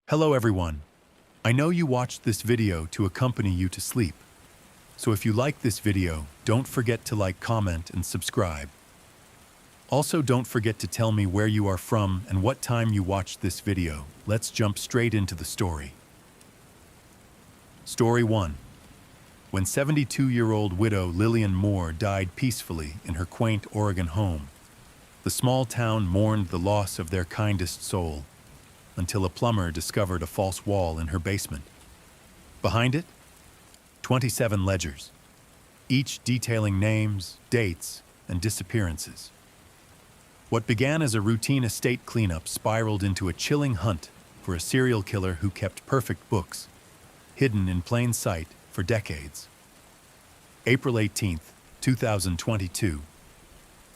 Hello everyone. I know you watched this video to accompany you to sleep. So if you like this video, don't forget to like, comment, and subscribe. Also, don't forget to tell me where you are from and what time you watched this video. Let's jump straight into the story. Story 1. When 72-year-old widow Lillian Moore died peacefully in her quaint Oregon home, the small town mourned the loss of their kindest soul, until a plumber discovered a false wall in her basement. Behind it, 27 ledgers, each detailing names, dates, and disappearances. What began as a routine estate cleanup spiraled into a chilling hunt for a serial killer who kept perfect books, hidden in plain sight for decades. April 18, 2022,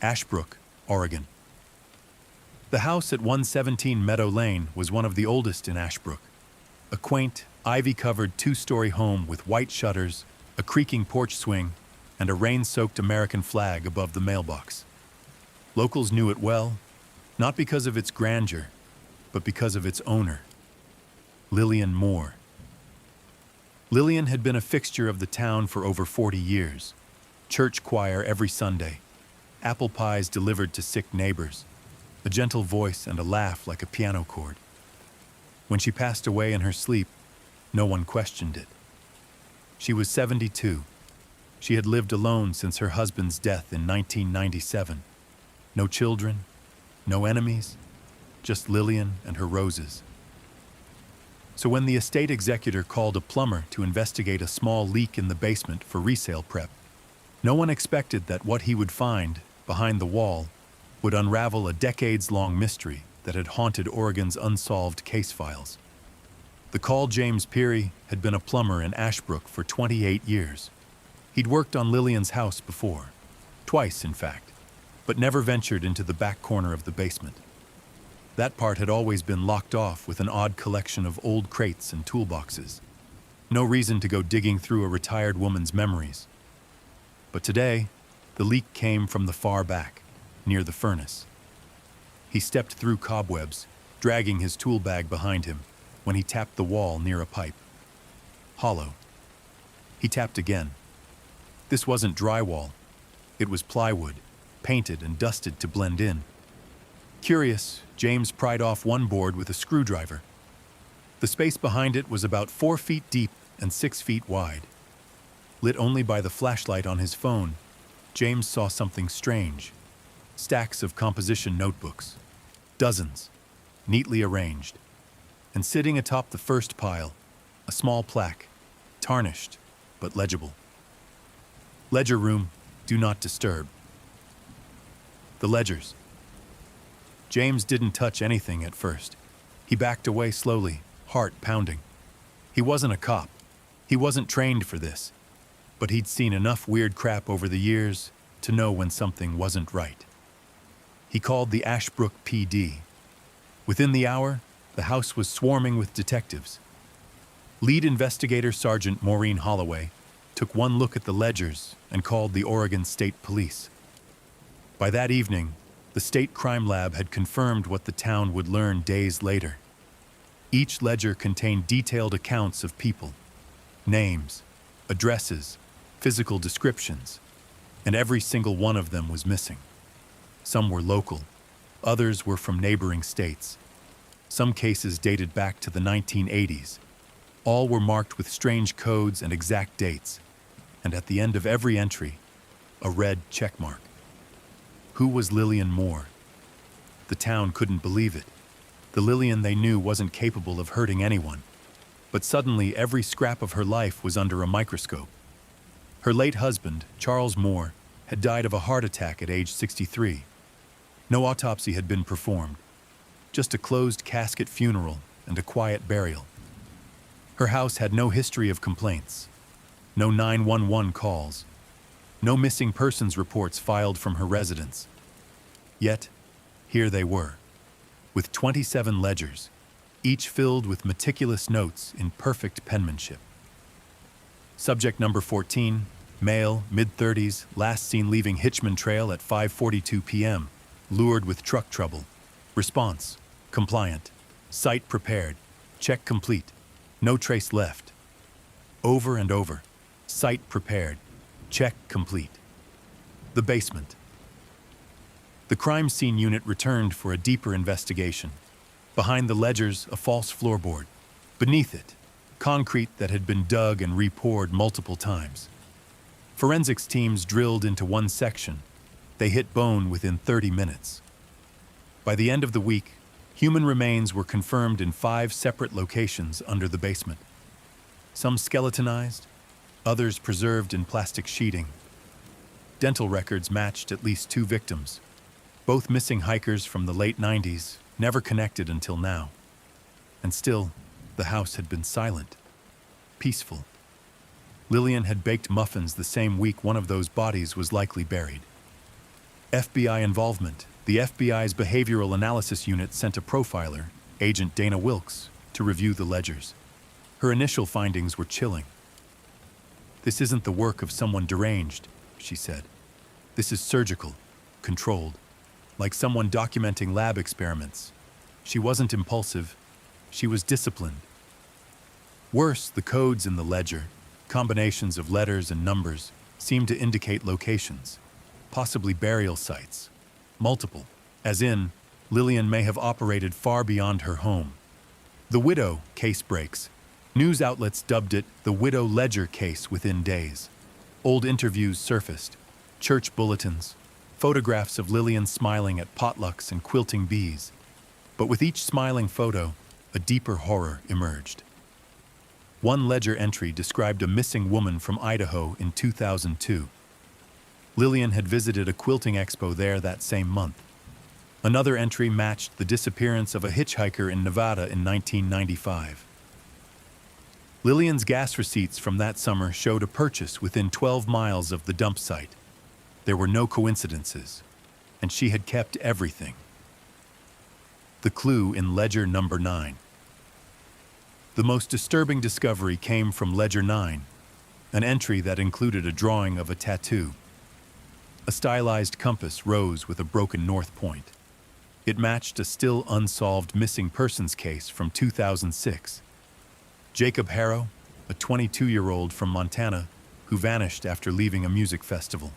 Ashbrook, Oregon. The house at 117 Meadow Lane was one of the oldest in Ashbrook, a quaint, ivy-covered two-story home with white shutters, a creaking porch swing, and a rain-soaked American flag above the mailbox. Locals knew it well, not because of its grandeur, but because of its owner, Lillian Moore. Lillian had been a fixture of the town for over 40 years. Church choir every Sunday, apple pies delivered to sick neighbors, a gentle voice and a laugh like a piano chord. When she passed away in her sleep, no one questioned it. She was 72. She had lived alone since her husband's death in 1997. No children, no enemies, just Lillian and her roses. So when the estate executor called a plumber to investigate a small leak in the basement for resale prep, no one expected that what he would find behind the wall would unravel a decades-long mystery that had haunted Oregon's unsolved case files. The call James Peary had been a plumber in Ashbrook for 28 years. He'd worked on Lillian's house before, twice in fact, but never ventured into the back corner of the basement. That part had always been locked off with an odd collection of old crates and toolboxes. No reason to go digging through a retired woman's memories. But today, the leak came from the far back, near the furnace. He stepped through cobwebs, dragging his tool bag behind him, when he tapped the wall near a pipe. Hollow. He tapped again. This wasn't drywall. It was plywood, painted and dusted to blend in. Curious, James pried off one board with a screwdriver. The space behind it was about 4 feet deep and 6 feet wide. Lit only by the flashlight on his phone, James saw something strange. Stacks of composition notebooks. Dozens, neatly arranged. And sitting atop the first pile, a small plaque, tarnished but legible. Ledger room, do not disturb. The ledgers. James didn't touch anything at first. He backed away slowly, heart pounding. He wasn't a cop. He wasn't trained for this. But he'd seen enough weird crap over the years to know when something wasn't right. He called the Ashbrook PD. Within the hour, the house was swarming with detectives. Lead investigator Sergeant Maureen Holloway took one look at the ledgers and called the Oregon State Police. By that evening, the state crime lab had confirmed what the town would learn days later. Each ledger contained detailed accounts of people, names, addresses, physical descriptions, and every single one of them was missing. Some were local, others were from neighboring states. Some cases dated back to the 1980s. All were marked with strange codes and exact dates, and at the end of every entry, a red check mark. Who was Lillian Moore? The town couldn't believe it. The Lillian they knew wasn't capable of hurting anyone. But suddenly, every scrap of her life was under a microscope. Her late husband, Charles Moore, had died of a heart attack at age 63. No autopsy had been performed, just a closed casket funeral and a quiet burial. Her house had no history of complaints, no 911 calls, no missing persons reports filed from her residence. Yet, here they were, with 27 ledgers, each filled with meticulous notes in perfect penmanship. Subject number 14, male, mid-30s, last seen leaving Hitchman Trail at 5:42 p.m., lured with truck trouble. Response, compliant. Site prepared. Check complete. No trace left. Over and over. Site prepared. Check complete. The basement. The crime scene unit returned for a deeper investigation. Behind the ledgers, a false floorboard. Beneath it, concrete that had been dug and re-poured multiple times. Forensics teams drilled into one section. They hit bone within 30 minutes. By the end of the week, human remains were confirmed in 5 separate locations under the basement. Some skeletonized, others preserved in plastic sheeting. Dental records matched at least 2 victims, both missing hikers from the late 90s, never connected until now. And still, the house had been silent, peaceful. Lillian had baked muffins the same week one of those bodies was likely buried. FBI involvement. The FBI's Behavioral Analysis Unit sent a profiler, Agent Dana Wilkes, to review the ledgers. Her initial findings were chilling. "This isn't the work of someone deranged," she said. "This is surgical, controlled, like someone documenting lab experiments. She wasn't impulsive. She was disciplined." Worse, the codes in the ledger, combinations of letters and numbers, seemed to indicate locations, possibly burial sites. Multiple, as in, Lillian may have operated far beyond her home. The Widow case breaks. News outlets dubbed it the Widow Ledger case within days. Old interviews surfaced, church bulletins, photographs of Lillian smiling at potlucks and quilting bees. But with each smiling photo, a deeper horror emerged. One ledger entry described a missing woman from Idaho in 2002. Lillian had visited a quilting expo there that same month. Another entry matched the disappearance of a hitchhiker in Nevada in 1995. Lillian's gas receipts from that summer showed a purchase within 12 miles of the dump site. There were no coincidences, and she had kept everything. The clue in Ledger Number 9. The most disturbing discovery came from Ledger 9, an entry that included a drawing of a tattoo. A stylized compass rose with a broken north point. It matched a still unsolved missing persons case from 2006. Jacob Harrow, a 22-year-old from Montana, who vanished after leaving a music festival.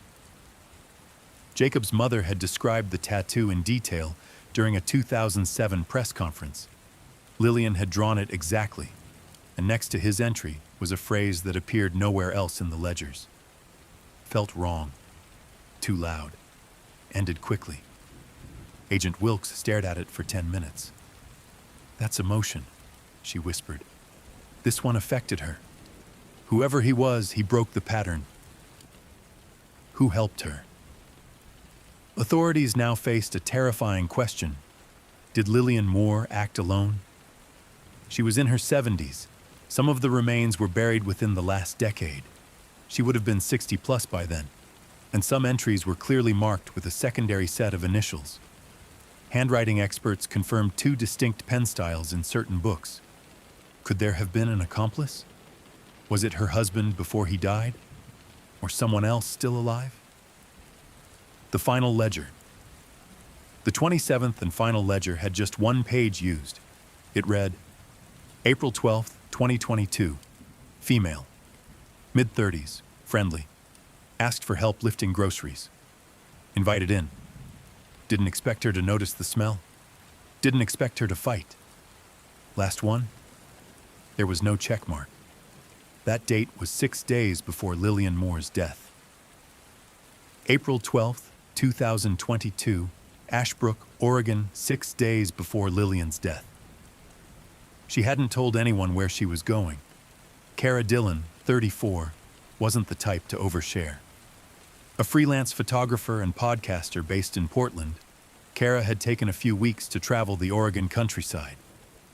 Jacob's mother had described the tattoo in detail during a 2007 press conference. Lillian had drawn it exactly, and next to his entry was a phrase that appeared nowhere else in the ledgers. Felt wrong. Too loud. Ended quickly. Agent Wilkes stared at it for 10 minutes. "That's emotion," she whispered. "This one affected her. Whoever he was, he broke the pattern." Who helped her? Authorities now faced a terrifying question. Did Lillian Moore act alone? She was in her 70s. Some of the remains were buried within the last decade. She would have been 60+ by then, and some entries were clearly marked with a secondary set of initials. Handwriting experts confirmed 2 distinct pen styles in certain books. Could there have been an accomplice? Was it her husband before he died? Or someone else still alive? The final ledger. The 27th and final ledger had just 1 page used. It read, April 12th, 2022. Female. Mid-30s. Friendly. Asked for help lifting groceries. Invited in. Didn't expect her to notice the smell. Didn't expect her to fight. Last one? There was no check mark. That date was 6 days before Lillian Moore's death. April 12th, 2022, Ashbrook, Oregon, 6 days before Lillian's death. She hadn't told anyone where she was going. Kara Dillon, 34, wasn't the type to overshare. A freelance photographer and podcaster based in Portland, Kara had taken a few weeks to travel the Oregon countryside,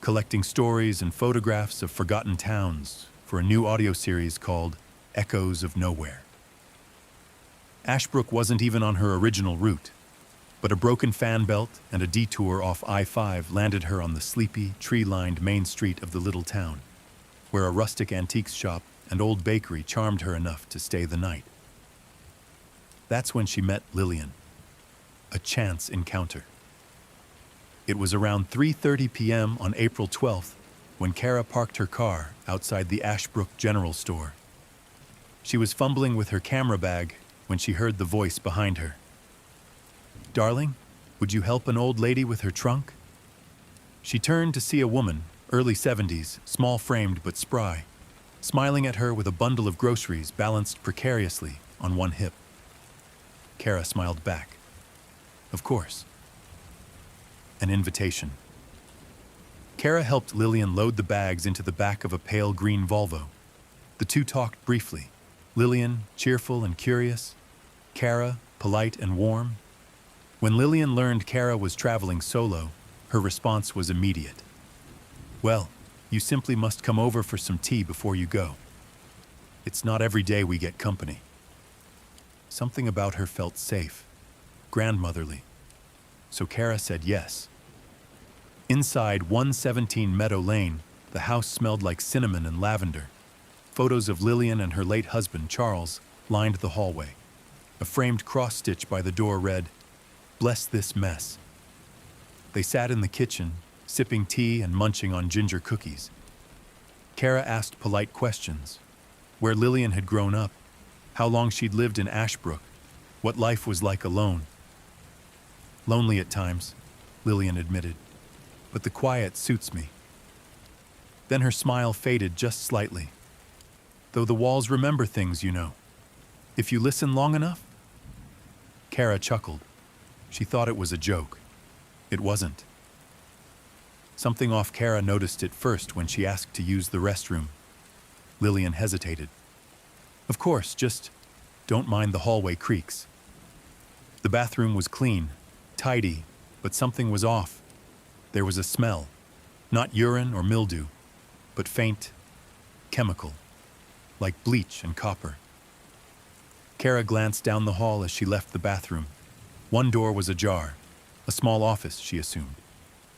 collecting stories and photographs of forgotten towns for a new audio series called Echoes of Nowhere. Ashbrook wasn't even on her original route, but a broken fan belt and a detour off I-5 landed her on the sleepy, tree-lined main street of the little town, where a rustic antiques shop and old bakery charmed her enough to stay the night. That's when she met Lillian. A chance encounter. It was around 3:30 p.m. on April 12th when Kara parked her car outside the Ashbrook General Store. She was fumbling with her camera bag when she heard the voice behind her. "Darling, would you help an old lady with her trunk?" She turned to see a woman, early 70s, small-framed but spry, smiling at her with a bundle of groceries balanced precariously on one hip. Kara smiled back. Of course. An invitation. Kara helped Lillian load the bags into the back of a pale green Volvo. The two talked briefly, Lillian cheerful and curious, Kara polite and warm. When Lillian learned Kara was traveling solo, her response was immediate. "Well, you simply must come over for some tea before you go. It's not every day we get company." Something about her felt safe, grandmotherly. So Kara said yes. Inside 117 Meadow Lane, the house smelled like cinnamon and lavender. Photos of Lillian and her late husband, Charles, lined the hallway. A framed cross-stitch by the door read, "Bless this mess." They sat in the kitchen, sipping tea and munching on ginger cookies. Kara asked polite questions. Where Lillian had grown up, how long she'd lived in Ashbrook, what life was like alone. "Lonely at times," Lillian admitted, "but the quiet suits me." Then her smile faded just slightly. "Though the walls remember things, you know. If you listen long enough." Kara chuckled. She thought it was a joke. It wasn't. Something off. Kara noticed it first when she asked to use the restroom. Lillian hesitated. "Of course, just don't mind the hallway creaks." The bathroom was clean, tidy, but something was off. There was a smell, not urine or mildew, but faint, chemical, like bleach and copper. Kara glanced down the hall as she left the bathroom. One door was ajar, a small office, she assumed.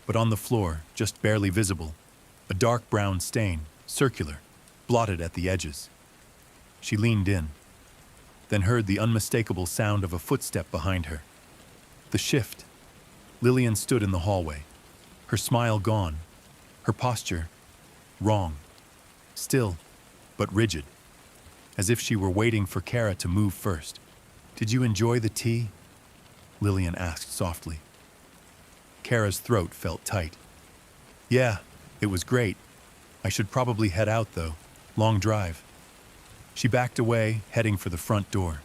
But on the floor, just barely visible, a dark brown stain, circular, blotted at the edges. She leaned in, then heard the unmistakable sound of a footstep behind her. The shift. Lillian stood in the hallway, her smile gone, her posture wrong, still, but rigid, as if she were waiting for Kara to move first. "Did you enjoy the tea?" Lillian asked softly. Kara's throat felt tight. "Yeah, it was great. I should probably head out, though. Long drive." She backed away, heading for the front door.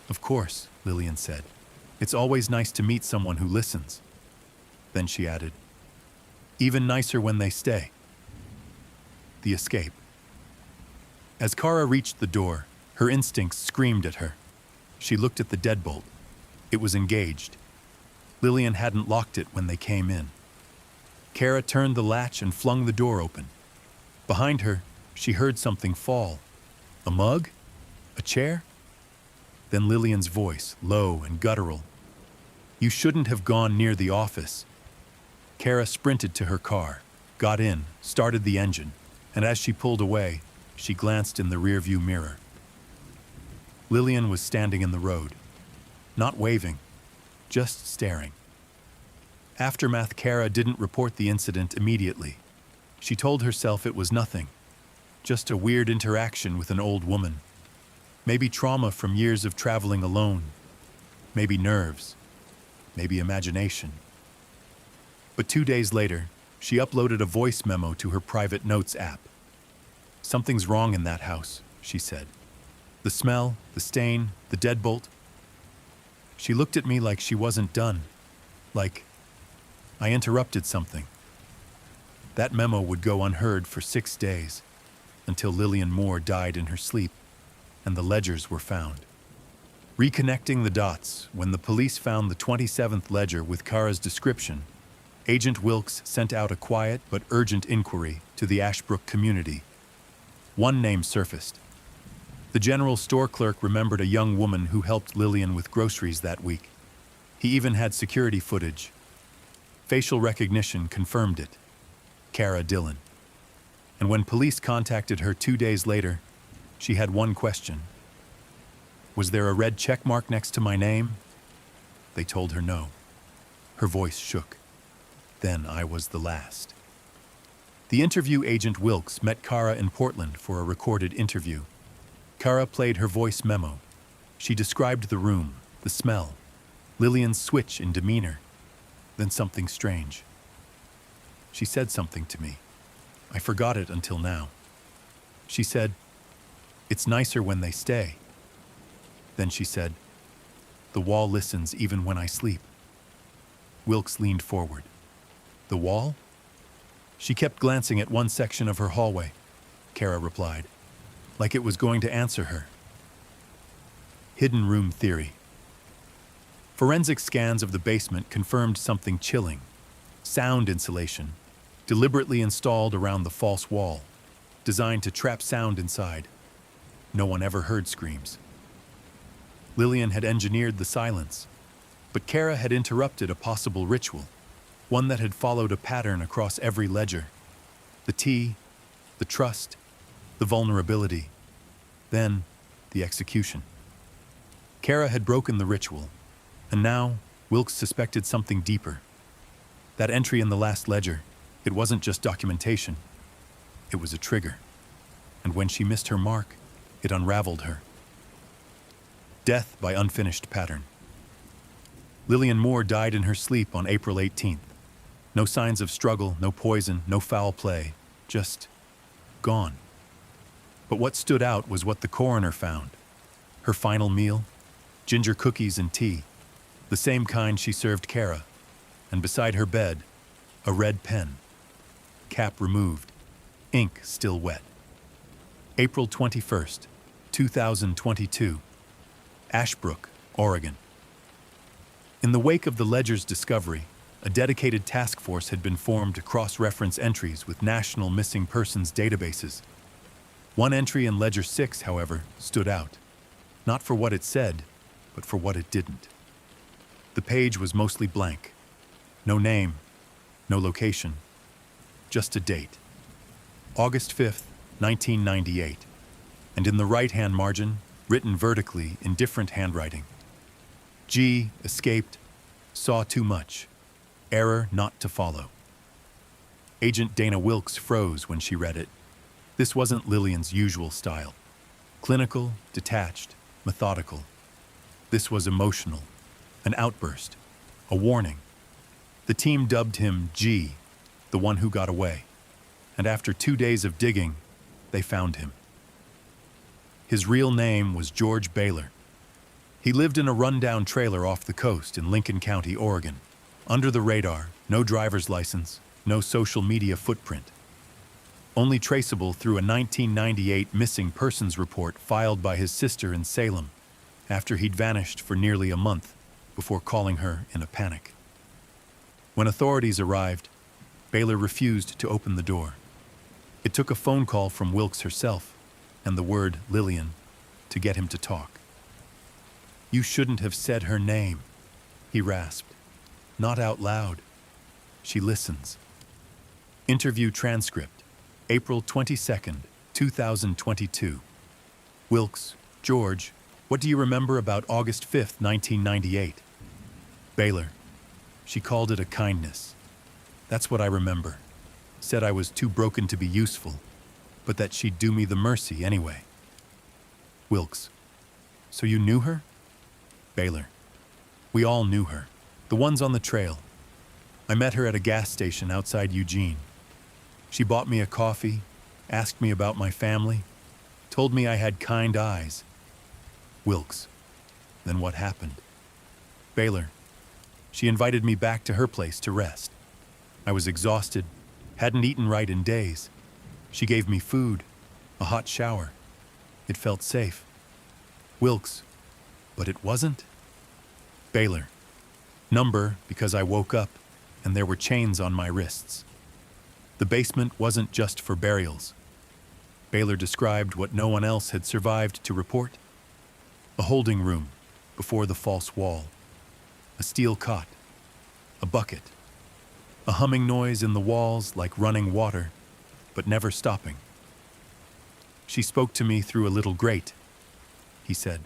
"Of course," Lillian said. "It's always nice to meet someone who listens." Then she added, "Even nicer when they stay." The escape. As Kara reached the door, her instincts screamed at her. She looked at the deadbolt. It was engaged. Lillian hadn't locked it when they came in. Kara turned the latch and flung the door open. Behind her, she heard something fall. A mug? A chair? Then Lillian's voice, low and guttural. "You shouldn't have gone near the office." Kara sprinted to her car, got in, started the engine, and as she pulled away, she glanced in the rearview mirror. Lillian was standing in the road, not waving, just staring. Aftermath. Kara didn't report the incident immediately. She told herself it was nothing, just a weird interaction with an old woman. Maybe trauma from years of traveling alone, maybe nerves, maybe imagination. But 2 days later, she uploaded a voice memo to her private notes app. "Something's wrong in that house," she said. "The smell, the stain, the deadbolt." She looked at me like she wasn't done, like I interrupted something. That memo would go unheard for 6 days, until Lillian Moore died in her sleep, and the ledgers were found. Reconnecting the dots, when the police found the 27th ledger with Kara's description, Agent Wilkes sent out a quiet but urgent inquiry to the Ashbrook community. One name surfaced. The general store clerk remembered a young woman who helped Lillian with groceries that week. He even had security footage. Facial recognition confirmed it. Kara Dillon. And when police contacted her 2 days later, she had one question. "Was there a red check mark next to my name?" They told her no. Her voice shook. "Then I was the last." The interview agent Wilkes met Kara in Portland for a recorded interview. Kara played her voice memo. She described the room, the smell, Lillian's switch in demeanor, then something strange. She said something to me. I forgot it until now. She said, "It's nicer when they stay." Then she said, "The wall listens even when I sleep." Wilkes leaned forward. "The wall?" She kept glancing at one section of her hallway, Kara replied, like it was going to answer her. Hidden room theory. Forensic scans of the basement confirmed something chilling. Sound insulation, deliberately installed around the false wall, designed to trap sound inside. No one ever heard screams. Lillian had engineered the silence, but Kara had interrupted a possible ritual, one that had followed a pattern across every ledger. The T, the trust, the vulnerability, then the execution. Kara had broken the ritual, and now Wilkes suspected something deeper. That entry in the last ledger, it wasn't just documentation. It was a trigger. And when she missed her mark, it unraveled her. Death by unfinished pattern. Lillian Moore died in her sleep on April 18th. No signs of struggle, no poison, no foul play, just gone. But what stood out was what the coroner found. Her final meal, ginger cookies and tea, the same kind she served Kara, and beside her bed, a red pen, cap removed, ink still wet. April 21st, 2022, Ashbrook, Oregon. In the wake of the ledger's discovery, a dedicated task force had been formed to cross-reference entries with national missing persons databases. One entry in Ledger 6, however, stood out, not for what it said, but for what it didn't. The page was mostly blank. No name, no location, just a date. August 5th, 1998. And in the right-hand margin, written vertically in different handwriting. G, escaped, saw too much. Error not to follow. Agent Dana Wilkes froze when she read it. This wasn't Lillian's usual style. Clinical, detached, methodical. This was emotional, an outburst, a warning. The team dubbed him G, the one who got away. And after 2 days of digging, they found him. His real name was George Baylor. He lived in a rundown trailer off the coast in Lincoln County, Oregon. Under the radar, no driver's license, no social media footprint. Only traceable through a 1998 missing persons report filed by his sister in Salem, after he'd vanished for nearly a month before calling her in a panic. When authorities arrived, Baylor refused to open the door. It took a phone call from Wilkes herself and the word Lillian to get him to talk. "You shouldn't have said her name," he rasped. Not out loud. She listens. Interview transcript, April 22nd, 2022. Wilkes, George, what do you remember about August 5th, 1998? Baylor, she called it a kindness. That's what I remember. Said I was too broken to be useful, but that she'd do me the mercy anyway. Wilkes, so you knew her? Baylor, we all knew her. The ones on the trail. I met her at a gas station outside Eugene. She bought me a coffee, asked me about my family, told me I had kind eyes. Wilkes, then what happened? Baylor, she invited me back to her place to rest. I was exhausted, hadn't eaten right in days. She gave me food, a hot shower. It felt safe. Wilkes, but it wasn't? Baylor, number because I woke up and there were chains on my wrists. The basement wasn't just for burials. Baylor described what no one else had survived to report. A holding room before the false wall. A steel cot. A bucket. A humming noise in the walls like running water, but never stopping. She spoke to me through a little grate, he said.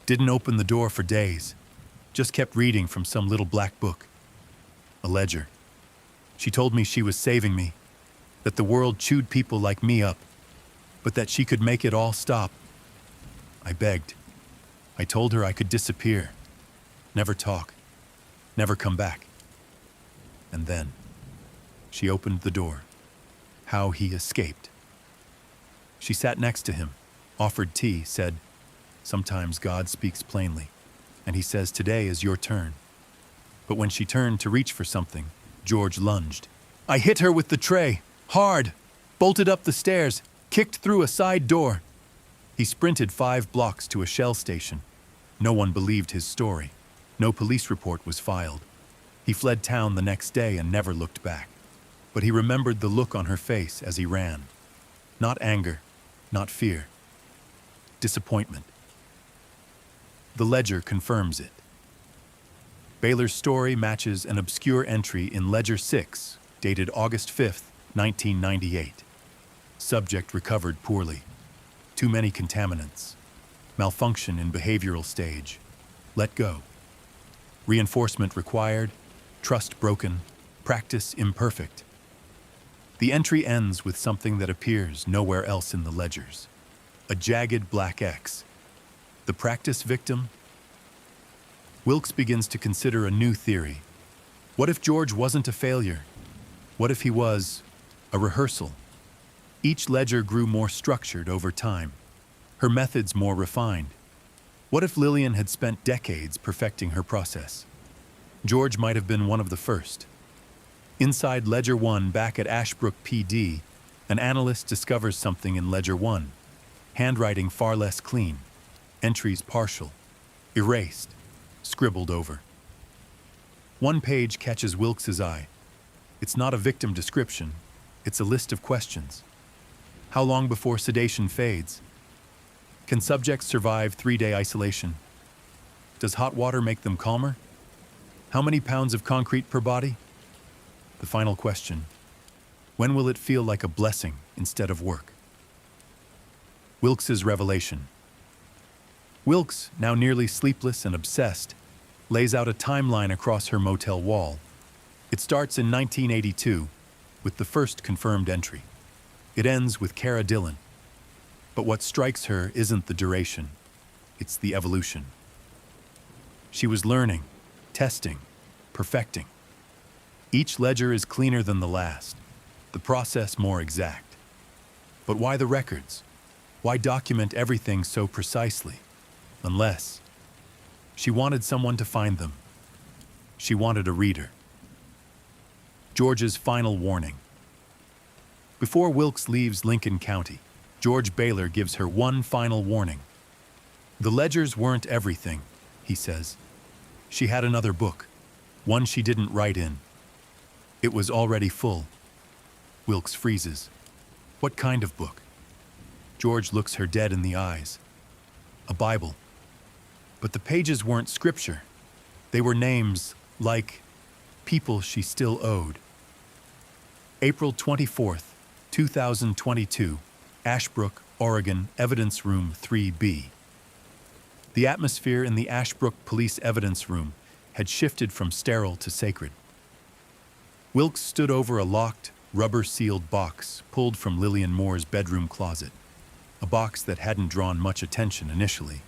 Didn't open the door for days. Just kept reading from some little black book. A ledger. She told me she was saving me, that the world chewed people like me up, but that she could make it all stop. I begged. I told her I could disappear, never talk, never come back. And then she opened the door. How he escaped. She sat next to him, offered tea, said, "Sometimes God speaks plainly, and he says today is your turn." But when she turned to reach for something, George lunged. I hit her with the tray, hard, bolted up the stairs, kicked through a side door. He sprinted 5 blocks to a Shell station. No one believed his story. No police report was filed. He fled town the next day and never looked back. But he remembered the look on her face as he ran. Not anger, not fear. Disappointment. The ledger confirms it. Baylor's story matches an obscure entry in Ledger 6, dated August 5, 1998. Subject recovered poorly. Too many contaminants. Malfunction in behavioral stage. Let go. Reinforcement required. Trust broken. Practice imperfect. The entry ends with something that appears nowhere else in the ledgers. A jagged black X. The practice victim? Wilkes begins to consider a new theory. What if George wasn't a failure? What if he was a rehearsal? Each ledger grew more structured over time, her methods more refined. What if Lillian had spent decades perfecting her process? George might have been one of the first. Inside Ledger 1 back at Ashbrook PD, an analyst discovers something in Ledger 1. Handwriting far less clean, entries partial, erased, scribbled over. One page catches Wilkes's eye. It's not a victim description, it's a list of questions. How long before sedation fades? Can subjects survive 3-day isolation? Does hot water make them calmer? How many pounds of concrete per body? The final question: when will it feel like a blessing instead of work? Wilkes's revelation. Wilkes, now nearly sleepless and obsessed, lays out a timeline across her motel wall. It starts in 1982 with the first confirmed entry. It ends with Cara Dillon. But what strikes her isn't the duration, it's the evolution. She was learning, testing, perfecting. Each ledger is cleaner than the last, the process more exact. But why the records? Why document everything so precisely? Unless she wanted someone to find them. She wanted a reader. George's final warning. Before Wilkes leaves Lincoln County, George Baylor gives her one final warning. The ledgers weren't everything, he says. She had another book, one she didn't write in. It was already full. Wilkes freezes. What kind of book? George looks her dead in the eyes. A Bible. But the pages weren't scripture. They were names like people she still owed. April 24th, 2022, Ashbrook, Oregon, Evidence Room 3B. The atmosphere in the Ashbrook Police Evidence Room had shifted from sterile to sacred. Wilkes stood over a locked, rubber-sealed box pulled from Lillian Moore's bedroom closet, a box that hadn't drawn much attention initially.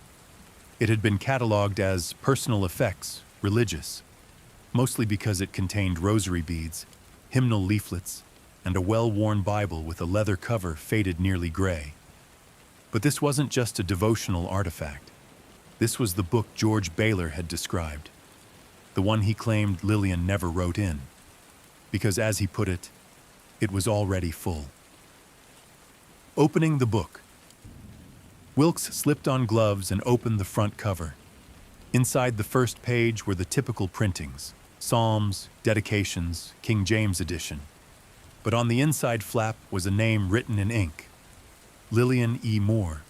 It had been cataloged as personal effects, religious, mostly because it contained rosary beads, hymnal leaflets, and a well-worn Bible with a leather cover faded nearly gray. But this wasn't just a devotional artifact. This was the book George Baylor had described, the one he claimed Lillian never wrote in, because as he put it was already full. Opening the book, Wilkes slipped on gloves and opened the front cover. Inside the first page were the typical printings, Psalms, dedications, King James edition. But on the inside flap was a name written in ink, Lillian E. Moore.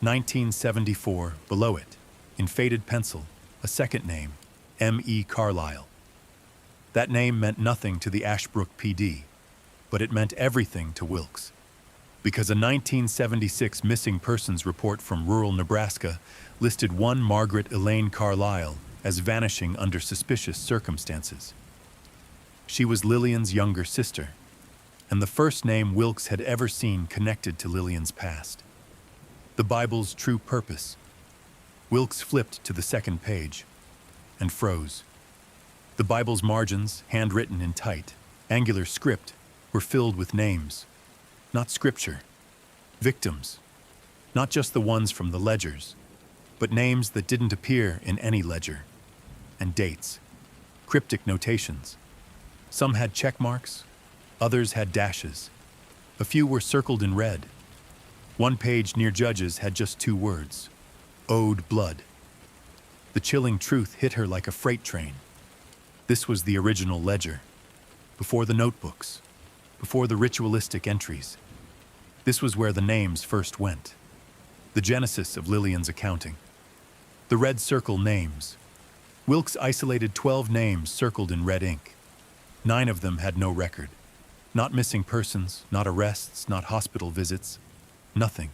1974, below it, in faded pencil, a second name, M.E. Carlisle. That name meant nothing to the Ashbrook PD, but it meant everything to Wilkes, because a 1976 missing persons report from rural Nebraska listed one Margaret Elaine Carlisle as vanishing under suspicious circumstances. She was Lillian's younger sister. and the first name Wilkes had ever seen connected to Lillian's past. The Bible's true purpose. Wilkes flipped to the second page and froze. The Bible's margins, handwritten in tight, angular script, were filled with names, not scripture, victims, not just the ones from the ledgers, but names that didn't appear in any ledger, and dates, cryptic notations. Some had check marks, others had dashes. A few were circled in red. One page near Judges had just 2 words, owed blood. The chilling truth hit her like a freight train. This was the original ledger, before the notebooks, before the ritualistic entries. This was where the names first went, the genesis of Lillian's accounting. The red circle names. Wilkes isolated 12 names circled in red ink. 9 of them had no record. Not missing persons, not arrests, not hospital visits. Nothing.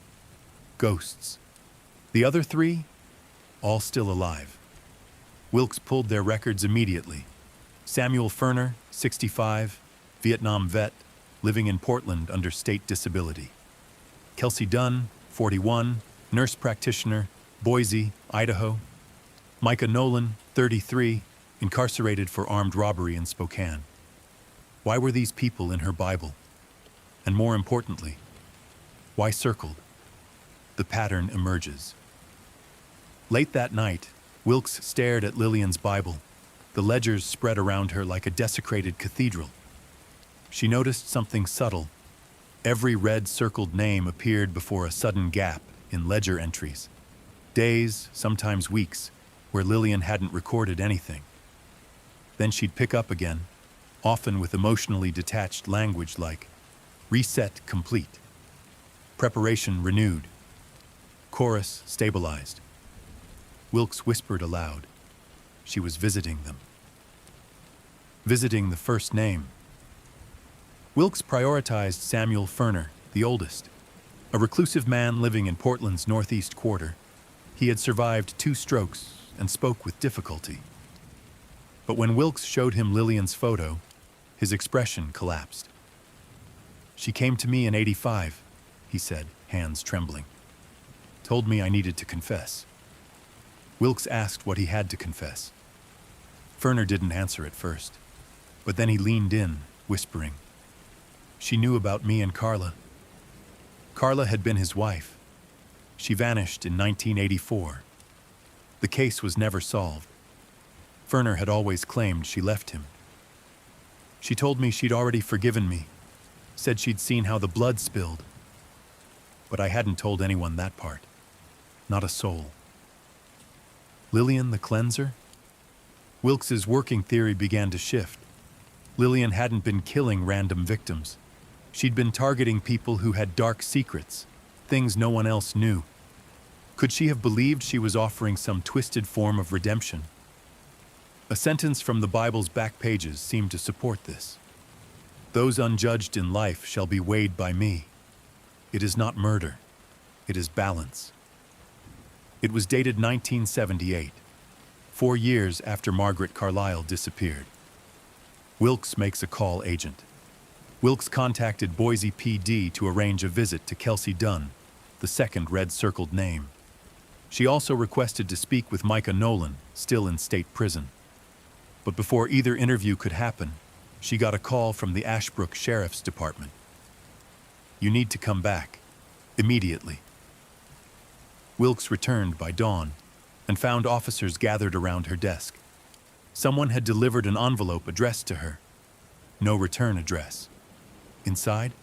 Ghosts. The other 3? All still alive. Wilkes pulled their records immediately. Samuel Ferner, 65, Vietnam vet, living in Portland under state disability. Kelsey Dunn, 41, nurse practitioner, Boise, Idaho. Micah Nolan, 33, incarcerated for armed robbery in Spokane. Why were these people in her Bible? And more importantly, why circled? The pattern emerges. Late that night, Wilkes stared at Lillian's Bible, the ledgers spread around her like a desecrated cathedral. She noticed something subtle. Every red circled name appeared before a sudden gap in ledger entries. Days, sometimes weeks, where Lillian hadn't recorded anything. Then she'd pick up again, often with emotionally detached language like, reset complete, preparation renewed, chorus stabilized. Wilkes whispered aloud. She was visiting them. Visiting the first name. Wilkes prioritized Samuel Ferner, the oldest, a reclusive man living in Portland's northeast quarter. He had survived 2 strokes and spoke with difficulty. But when Wilkes showed him Lillian's photo, his expression collapsed. She came to me in '85, he said, hands trembling. Told me I needed to confess. Wilkes asked what he had to confess. Ferner didn't answer at first, but then he leaned in, whispering. She knew about me and Carla. Carla had been his wife. She vanished in 1984. The case was never solved. Ferner had always claimed she left him. She told me she'd already forgiven me, said she'd seen how the blood spilled. But I hadn't told anyone that part. Not a soul. Lillian the cleanser? Wilkes's working theory began to shift. Lillian hadn't been killing random victims. She'd been targeting people who had dark secrets, things no one else knew. Could she have believed she was offering some twisted form of redemption? A sentence from the Bible's back pages seemed to support this. Those unjudged in life shall be weighed by me. It is not murder. It is balance. It was dated 1978, 4 years after Margaret Carlisle disappeared. Wilkes makes a call agent. Wilkes contacted Boise PD to arrange a visit to Kelsey Dunn, the second red-circled name. She also requested to speak with Micah Nolan, still in state prison. But before either interview could happen, she got a call from the Ashbrook Sheriff's Department. You need to come back, immediately. Wilkes returned by dawn and found officers gathered around her desk. Someone had delivered an envelope addressed to her. No return address. Inside,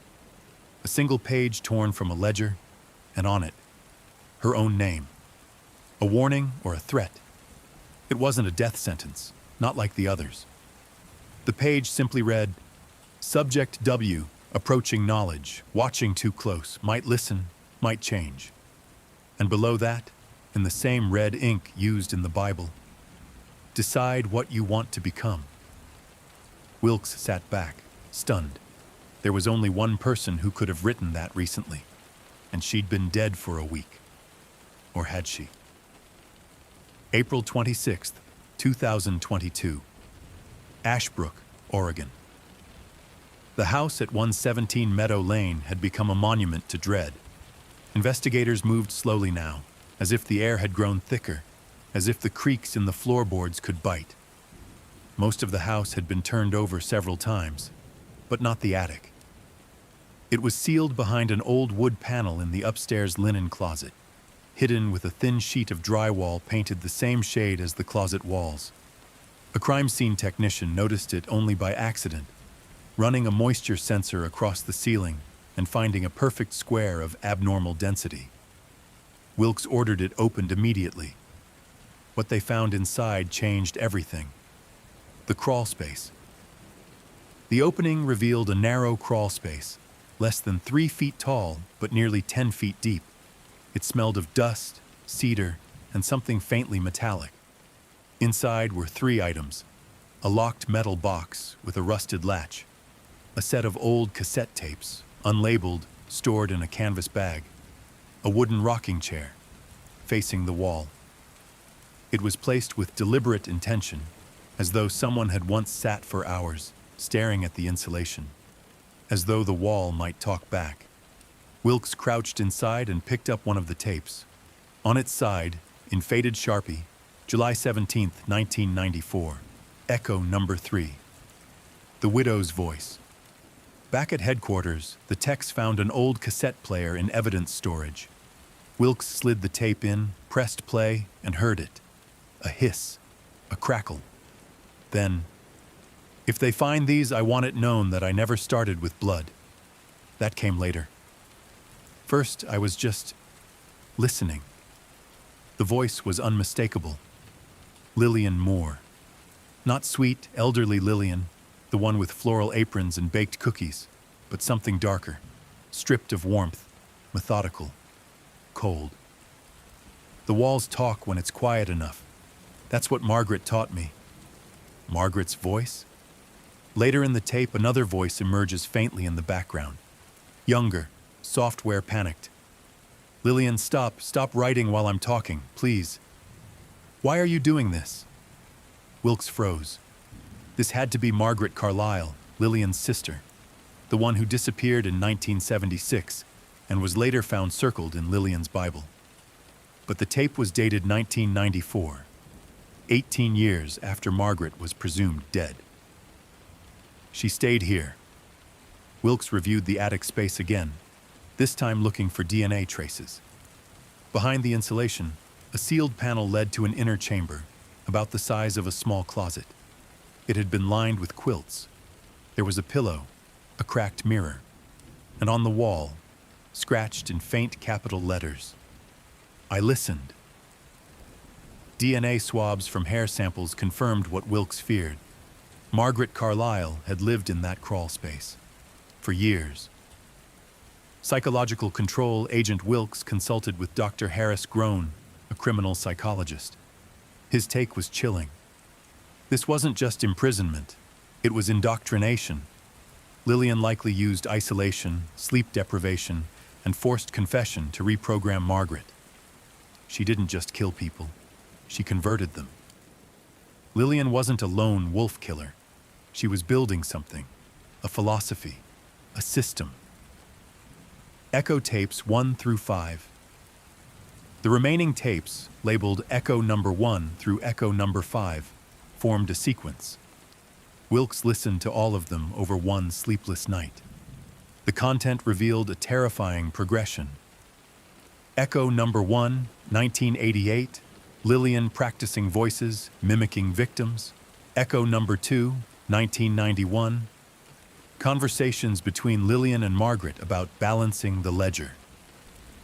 a single page torn from a ledger, and on it, her own name. A warning or a threat. It wasn't a death sentence, not like the others. The page simply read, Subject W, approaching knowledge, watching too close, might listen, might change. And below that, in the same red ink used in the Bible, decide what you want to become. Wilkes sat back, stunned. There was only one person who could have written that recently, and she'd been dead for a week. Or had she? April 26th, 2022. Ashbrook, Oregon. The house at 117 Meadow Lane had become a monument to dread. Investigators moved slowly now, as if the air had grown thicker, as if the creaks in the floorboards could bite. Most of the house had been turned over several times, but not the attic. It was sealed behind an old wood panel in the upstairs linen closet, hidden with a thin sheet of drywall painted the same shade as the closet walls. A crime scene technician noticed it only by accident, running a moisture sensor across the ceiling and finding a perfect square of abnormal density. Wilkes ordered it opened immediately. What they found inside changed everything. The crawl space. The opening revealed a narrow crawl space, less than 3 feet tall but nearly 10 feet deep. It smelled of dust, cedar, and something faintly metallic. Inside were 3 items: a locked metal box with a rusted latch, a set of old cassette tapes, unlabeled, stored in a canvas bag, a wooden rocking chair, facing the wall. It was placed with deliberate intention, as though someone had once sat for hours, staring at the insulation, as though the wall might talk back. Wilkes crouched inside and picked up one of the tapes. On its side, in faded Sharpie, July 17, 1994, Echo number 3. The widow's voice. Back at headquarters, the techs found an old cassette player in evidence storage. Wilkes slid the tape in, pressed play, and heard it. A hiss, a crackle. Then, "If they find these, I want it known that I never started with blood." That came later. First, I was just listening. The voice was unmistakable. Lillian Moore. Not sweet, elderly Lillian, the one with floral aprons and baked cookies, but something darker, stripped of warmth, methodical, cold. The walls talk when it's quiet enough. That's what Margaret taught me. Margaret's voice? Later in the tape, another voice emerges faintly in the background. Younger, software panicked. "Lillian, stop writing while I'm talking, please. Why are you doing this?" Wilkes froze. This had to be Margaret Carlyle, Lillian's sister, the one who disappeared in 1976 and was later found circled in Lillian's Bible. But the tape was dated 1994, 18 years after Margaret was presumed dead. She stayed here. Wilkes reviewed the attic space again, this time looking for DNA traces. Behind the insulation, a sealed panel led to an inner chamber, about the size of a small closet. It had been lined with quilts. There was a pillow, a cracked mirror, and on the wall, scratched in faint capital letters, "I listened." DNA swabs from hair samples confirmed what Wilkes feared. Margaret Carlyle had lived in that crawl space for years. Psychological control agent Wilkes consulted with Dr. Harris Groen, a criminal psychologist. His take was chilling. This wasn't just imprisonment, it was indoctrination. Lillian likely used isolation, sleep deprivation, and forced confession to reprogram Margaret. She didn't just kill people, she converted them. Lillian wasn't a lone wolf killer. She was building something, a philosophy, a system. Echo tapes 1 through 5. The remaining tapes, labeled Echo number 1 through Echo number 5, formed a sequence. Wilkes listened to all of them over one sleepless night. The content revealed a terrifying progression. Echo number 1, 1988, Lillian practicing voices, mimicking victims. Echo number 2, 1991, conversations between Lillian and Margaret about balancing the ledger.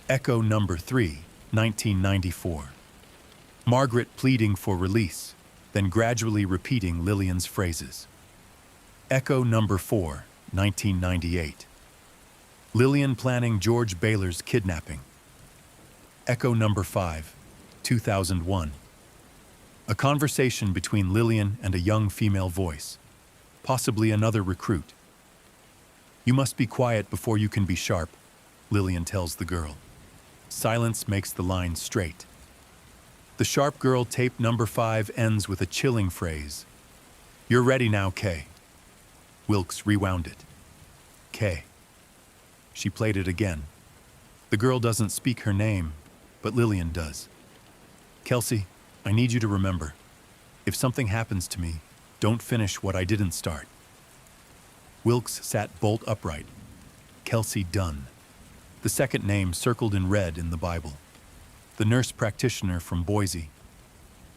Echo number 3, 1994, Margaret pleading for release, then gradually repeating Lillian's phrases. Echo number 4, 1998, Lillian planning George Baylor's kidnapping. Echo number 5, 2001, a conversation between Lillian and a young female voice, possibly another recruit. "You must be quiet before you can be sharp," Lillian tells the girl. Silence makes the line straight. The sharp girl tape number 5 ends with a chilling phrase. "You're ready now, Kay." Wilkes rewound it. Kay. She played it again. The girl doesn't speak her name, but Lillian does. Kelsey, I need you to remember. If something happens to me, don't finish what I didn't start. Wilkes sat bolt upright. Kelsey Dunn. The second name circled in red in the Bible. The nurse practitioner from Boise.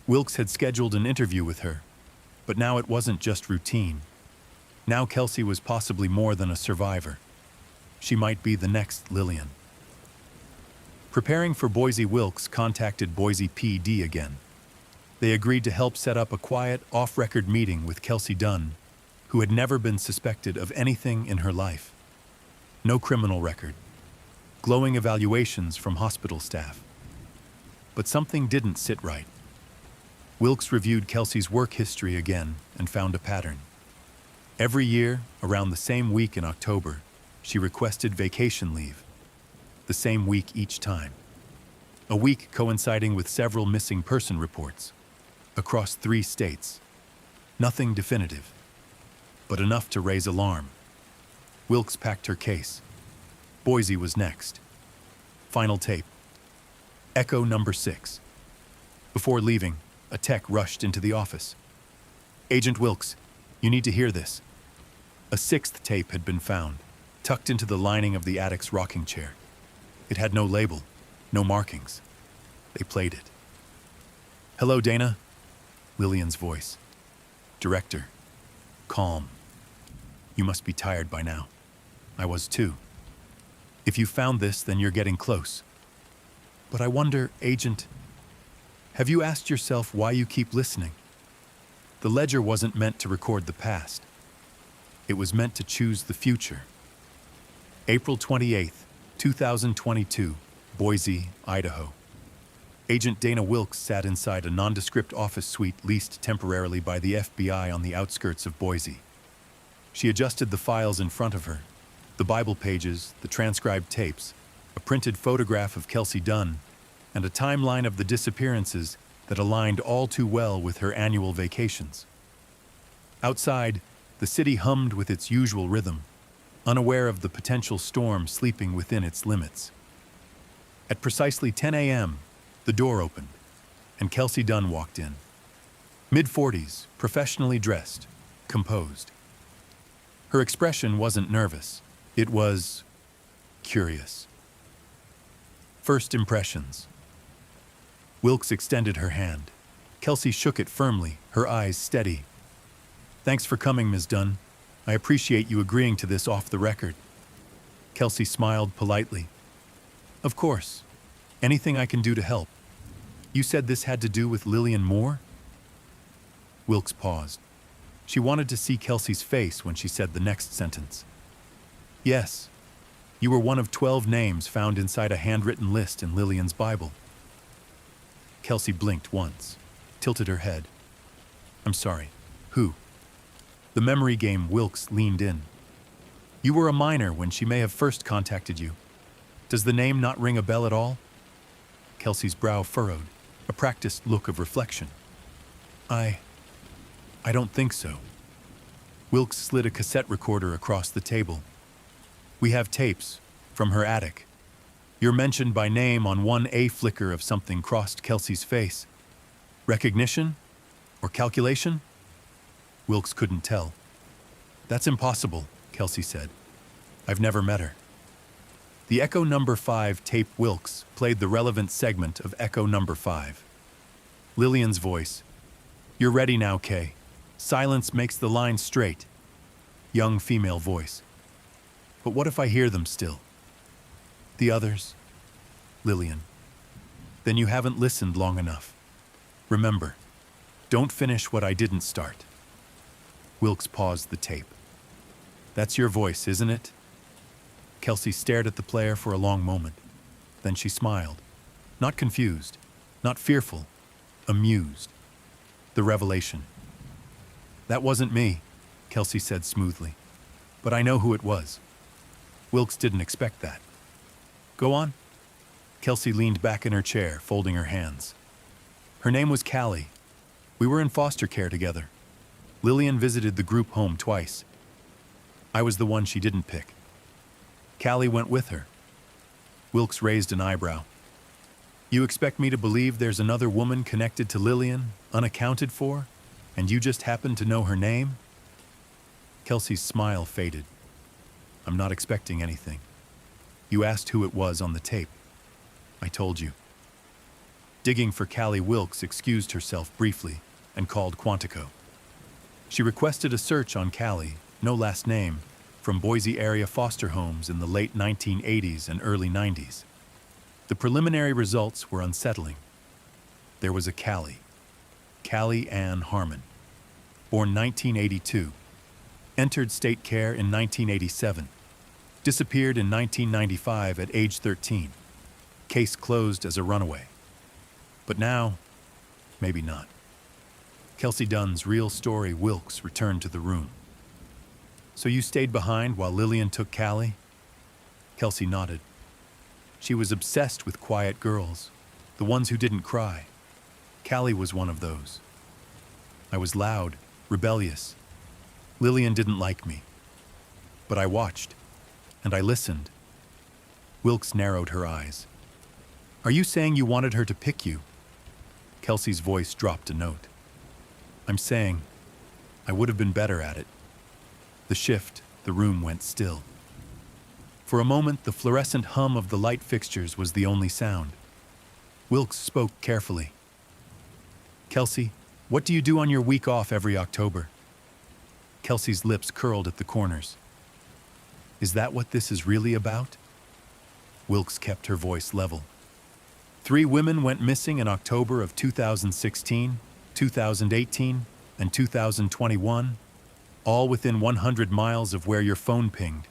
Wilkes had scheduled an interview with her, but now it wasn't just routine. Now Kelsey was possibly more than a survivor. She might be the next Lillian. Preparing for Boise, Wilkes contacted Boise PD again. They agreed to help set up a quiet, off-record meeting with Kelsey Dunn, who had never been suspected of anything in her life. No criminal record. Glowing evaluations from hospital staff. But something didn't sit right. Wilkes reviewed Kelsey's work history again and found a pattern. Every year, around the same week in October, she requested vacation leave. The same week each time. A week coinciding with several missing person reports. Across 3 states. Nothing definitive, but enough to raise alarm. Wilkes packed her case. Boise was next. Final tape. Echo number 6. Before leaving, a tech rushed into the office. Agent Wilkes, you need to hear this. A 6th tape had been found, tucked into the lining of the attic's rocking chair. It had no label, no markings. They played it. Hello, Dana. Lillian's voice. Director. Calm. You must be tired by now. I was too. If you found this, then you're getting close. But I wonder, Agent, have you asked yourself why you keep listening? The ledger wasn't meant to record the past. It was meant to choose the future. April 28th, 2022, Boise, Idaho. Agent Dana Wilkes sat inside a nondescript office suite leased temporarily by the FBI on the outskirts of Boise. She adjusted the files in front of her, the Bible pages, the transcribed tapes, a printed photograph of Kelsey Dunn, and a timeline of the disappearances that aligned all too well with her annual vacations. Outside, the city hummed with its usual rhythm, unaware of the potential storm sleeping within its limits. At precisely 10 a.m., the door opened, and Kelsey Dunn walked in. Mid-40s, professionally dressed, composed. Her expression wasn't nervous. It was curious. First impressions. Wilkes extended her hand. Kelsey shook it firmly, her eyes steady. Thanks for coming, Ms. Dunn. I appreciate you agreeing to this off the record. Kelsey smiled politely. Of course. Anything I can do to help. You said this had to do with Lillian Moore? Wilkes paused. She wanted to see Kelsey's face when she said the next sentence. Yes. You were one of 12 names found inside a handwritten list in Lillian's Bible. Kelsey blinked once, tilted her head. I'm sorry. Who? The memory game. Wilkes leaned in. You were a minor when she may have first contacted you. Does the name not ring a bell at all? Kelsey's brow furrowed, a practiced look of reflection. I don't think so. Wilkes slid a cassette recorder across the table. We have tapes from her attic. You're mentioned by name on one. A flicker of something crossed Kelsey's face. Recognition? Or calculation? Wilkes couldn't tell. That's impossible, Kelsey said. I've never met her. The Echo number 5 tape. Wilkes played the relevant segment of Echo number 5. Lillian's voice. You're ready now, Kay. Silence makes the line straight. Young female voice. But what if I hear them still? The others? Lillian. Then you haven't listened long enough. Remember, don't finish what I didn't start. Wilkes paused the tape. That's your voice, isn't it? Kelsey stared at the player for a long moment. Then she smiled. Not confused, not fearful, amused. The revelation. That wasn't me, Kelsey said smoothly. But I know who it was. Wilkes didn't expect that. Go on. Kelsey leaned back in her chair, folding her hands. Her name was Callie. We were in foster care together. Lillian visited the group home twice. I was the one she didn't pick. Callie went with her. Wilkes raised an eyebrow. You expect me to believe there's another woman connected to Lillian, unaccounted for, and you just happen to know her name? Kelsey's smile faded. I'm not expecting anything. You asked who it was on the tape. I told you. Digging for Callie, Wilkes excused herself briefly and called Quantico. She requested a search on Callie, no last name, from Boise area foster homes in the late 1980s and early 90s. The preliminary results were unsettling. There was a Callie Ann Harmon, born 1982, entered state care in 1987, disappeared in 1995 at age 13, case closed as a runaway. But now, maybe not. Kelsey Dunn's real story. Wilkes returned to the room. So you stayed behind while Lillian took Callie? Kelsey nodded. She was obsessed with quiet girls, the ones who didn't cry. Callie was one of those. I was loud, rebellious. Lillian didn't like me. But I watched, and I listened. Wilkes narrowed her eyes. Are you saying you wanted her to pick you? Kelsey's voice dropped a note. I'm saying I would have been better at it. The shift, the room went still. For a moment, the fluorescent hum of the light fixtures was the only sound. Wilkes spoke carefully. Kelsey, what do you do on your week off every October? Kelsey's lips curled at the corners. Is that what this is really about? Wilkes kept her voice level. 3 women went missing in October of 2016, 2018, and 2021, all within 100 miles of where your phone pinged.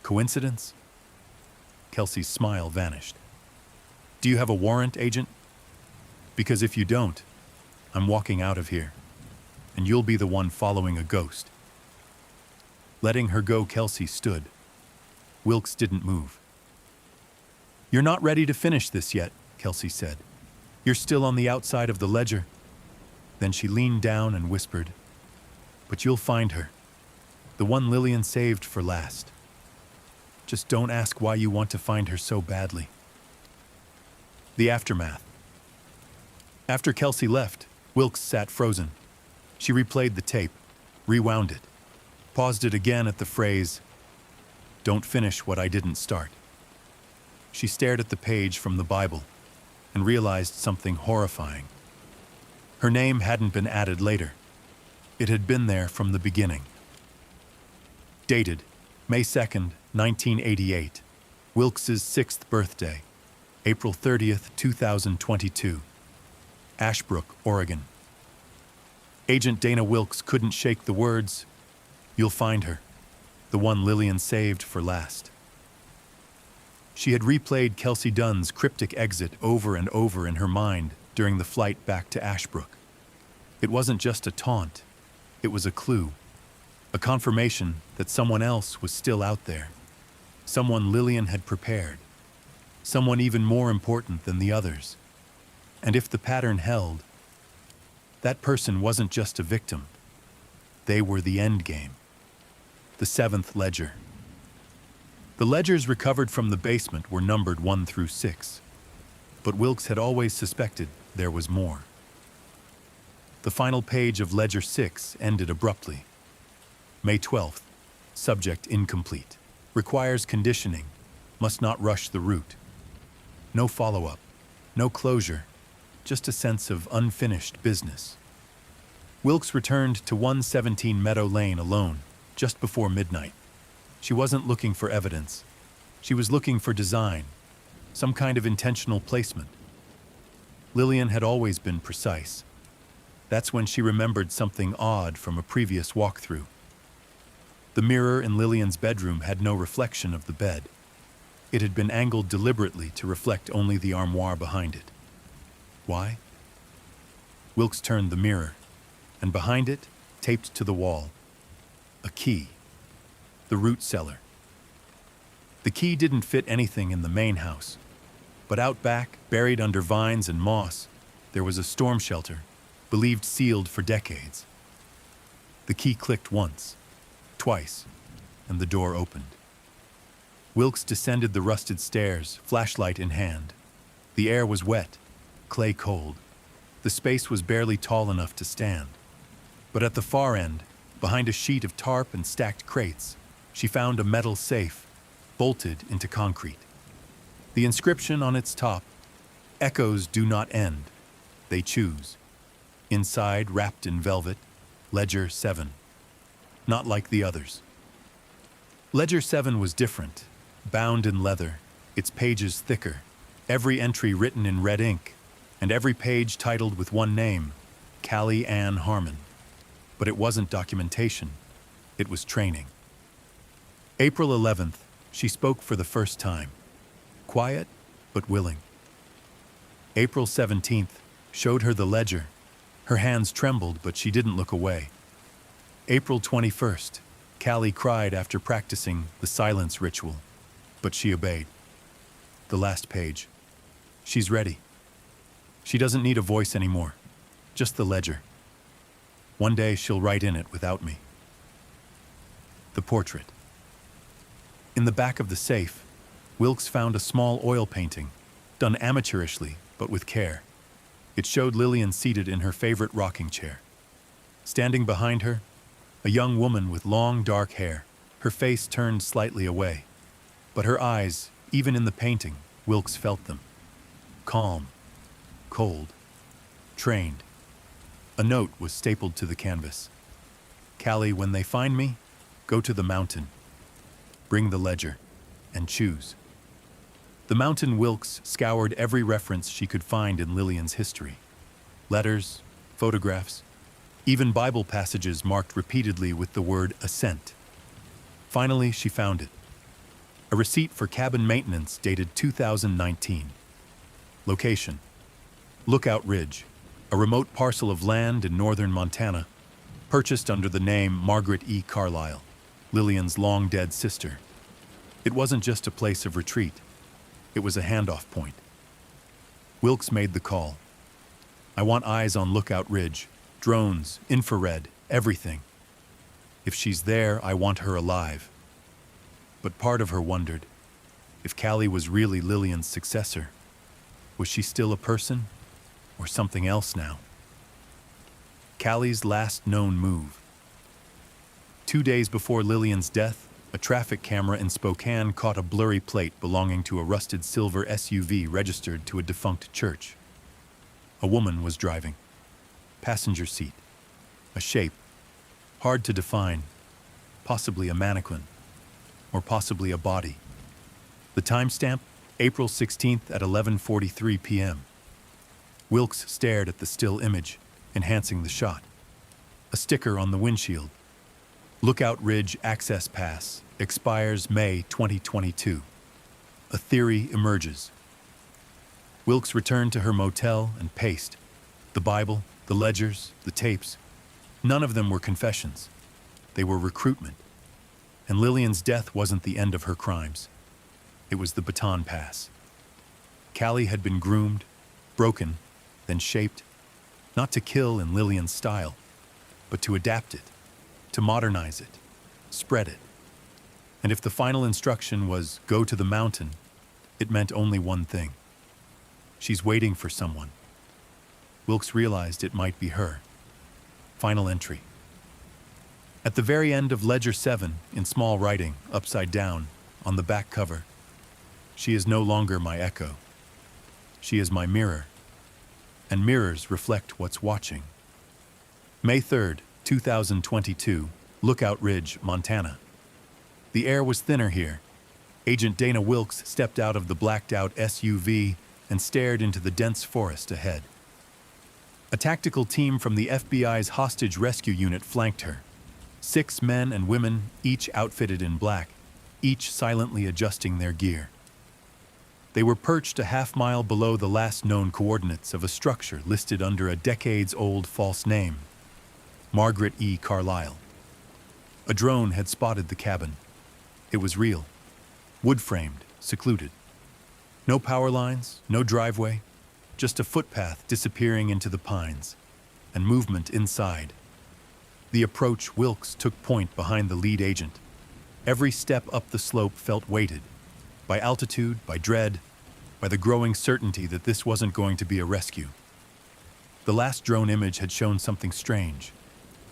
Coincidence? Kelsey's smile vanished. Do you have a warrant, Agent? Because if you don't, I'm walking out of here, and you'll be the one following a ghost. Letting her go, Kelsey stood. Wilkes didn't move. You're not ready to finish this yet, Kelsey said. You're still on the outside of the ledger. Then she leaned down and whispered, but you'll find her, the one Lillian saved for last. Just don't ask why you want to find her so badly. The aftermath. After Kelsey left, Wilkes sat frozen. She replayed the tape, rewound it, paused it again at the phrase, "Don't finish what I didn't start." She stared at the page from the Bible and realized something horrifying. Her name hadn't been added later. It had been there from the beginning. Dated May 2nd, 1988, Wilkes's 6th birthday, April 30th, 2022, Ashbrook, Oregon. Agent Dana Wilkes couldn't shake the words, "You'll find her, the one Lillian saved for last." She had replayed Kelsey Dunn's cryptic exit over and over in her mind during the flight back to Ashbrook. It wasn't just a taunt, it was a clue, a confirmation that someone else was still out there, someone Lillian had prepared, someone even more important than the others. And if the pattern held, that person wasn't just a victim. They were the end game. The 7th ledger. The ledgers recovered from the basement were numbered 1 through 6, but Wilkes had always suspected there was more. The final page of Ledger 6 ended abruptly. May 12th, subject incomplete. Requires conditioning, must not rush the route. No follow-up, no closure, just a sense of unfinished business. Wilkes returned to 117 Meadow Lane alone, just before midnight. She wasn't looking for evidence. She was looking for design, some kind of intentional placement. Lillian had always been precise. That's when she remembered something odd from a previous walkthrough. The mirror in Lillian's bedroom had no reflection of the bed. It had been angled deliberately to reflect only the armoire behind it. Why? Wilkes turned the mirror, and behind it, taped to the wall, a key. The root cellar. The key didn't fit anything in the main house, but out back, buried under vines and moss, there was a storm shelter, believed sealed for decades. The key clicked once, twice, and the door opened. Wilkes descended the rusted stairs, flashlight in hand. The air was wet, clay cold. The space was barely tall enough to stand. But at the far end, behind a sheet of tarp and stacked crates, she found a metal safe, bolted into concrete. The inscription on its top, "Echoes do not end, they choose." Inside, wrapped in velvet, Ledger 7. Not like the others. Ledger 7 was different, bound in leather, its pages thicker, every entry written in red ink, and every page titled with one name, Callie Ann Harmon. But it wasn't documentation, it was training. April 11th, she spoke for the first time. Quiet, but willing. April 17th showed her the ledger. Her hands trembled, but she didn't look away. April 21st, Callie cried after practicing the silence ritual, but she obeyed. The last page. She's ready. She doesn't need a voice anymore, just the ledger. One day she'll write in it without me. The portrait. In the back of the safe, Wilkes found a small oil painting, done amateurishly but with care. It showed Lillian seated in her favorite rocking chair. Standing behind her, a young woman with long dark hair, her face turned slightly away. But her eyes, even in the painting, Wilkes felt them. Calm, cold, trained. A note was stapled to the canvas. Callie, when they find me, go to the mountain. Bring the ledger, and choose. The mountain. Wilkes scoured every reference she could find in Lillian's history. Letters, photographs, even Bible passages marked repeatedly with the word ascent. Finally, she found it. A receipt for cabin maintenance dated 2019. Location: Lookout Ridge, a remote parcel of land in northern Montana, purchased under the name Margaret E. Carlisle, Lillian's long-dead sister. It wasn't just a place of retreat. It was a handoff point. Wilkes made the call. I want eyes on Lookout Ridge, drones, infrared, everything. If she's there, I want her alive. But part of her wondered, if Callie was really Lillian's successor, was she still a person or something else now? Callie's last known move. 2 days before Lillian's death, a traffic camera in Spokane caught a blurry plate belonging to a rusted silver SUV registered to a defunct church. A woman was driving. Passenger seat. A shape. Hard to define. Possibly a mannequin. Or possibly a body. The timestamp, April 16th at 11:43 p.m. Wilkes stared at the still image, enhancing the shot. A sticker on the windshield. Lookout Ridge Access Pass expires May 2022. A theory emerges. Wilkes returned to her motel and paced. The Bible, the ledgers, the tapes. None of them were confessions. They were recruitment. And Lillian's death wasn't the end of her crimes. It was the baton pass. Callie had been groomed, broken, then shaped, not to kill in Lillian's style, but to adapt it, to modernize it, spread it. And if the final instruction was go to the mountain, it meant only one thing. She's waiting for someone. Wilkes realized it might be her. Final entry. At the very end of Ledger 7, in small writing, upside down, on the back cover, she is no longer my echo. She is my mirror. And mirrors reflect what's watching. May 3rd, 2022, Lookout Ridge, Montana. The air was thinner here. Agent Dana Wilkes stepped out of the blacked-out SUV and stared into the dense forest ahead. A tactical team from the FBI's hostage rescue unit flanked her. 6 men and women, each outfitted in black, each silently adjusting their gear. They were perched a half-mile below the last known coordinates of a structure listed under a decades-old false name, Margaret E. Carlisle. A drone had spotted the cabin. It was real, wood-framed, secluded. No power lines, no driveway, just a footpath disappearing into the pines, and movement inside. The approach. Wilkes took point behind the lead agent. Every step up the slope felt weighted, By altitude, by dread, by the growing certainty that this wasn't going to be a rescue. The last drone image had shown something strange.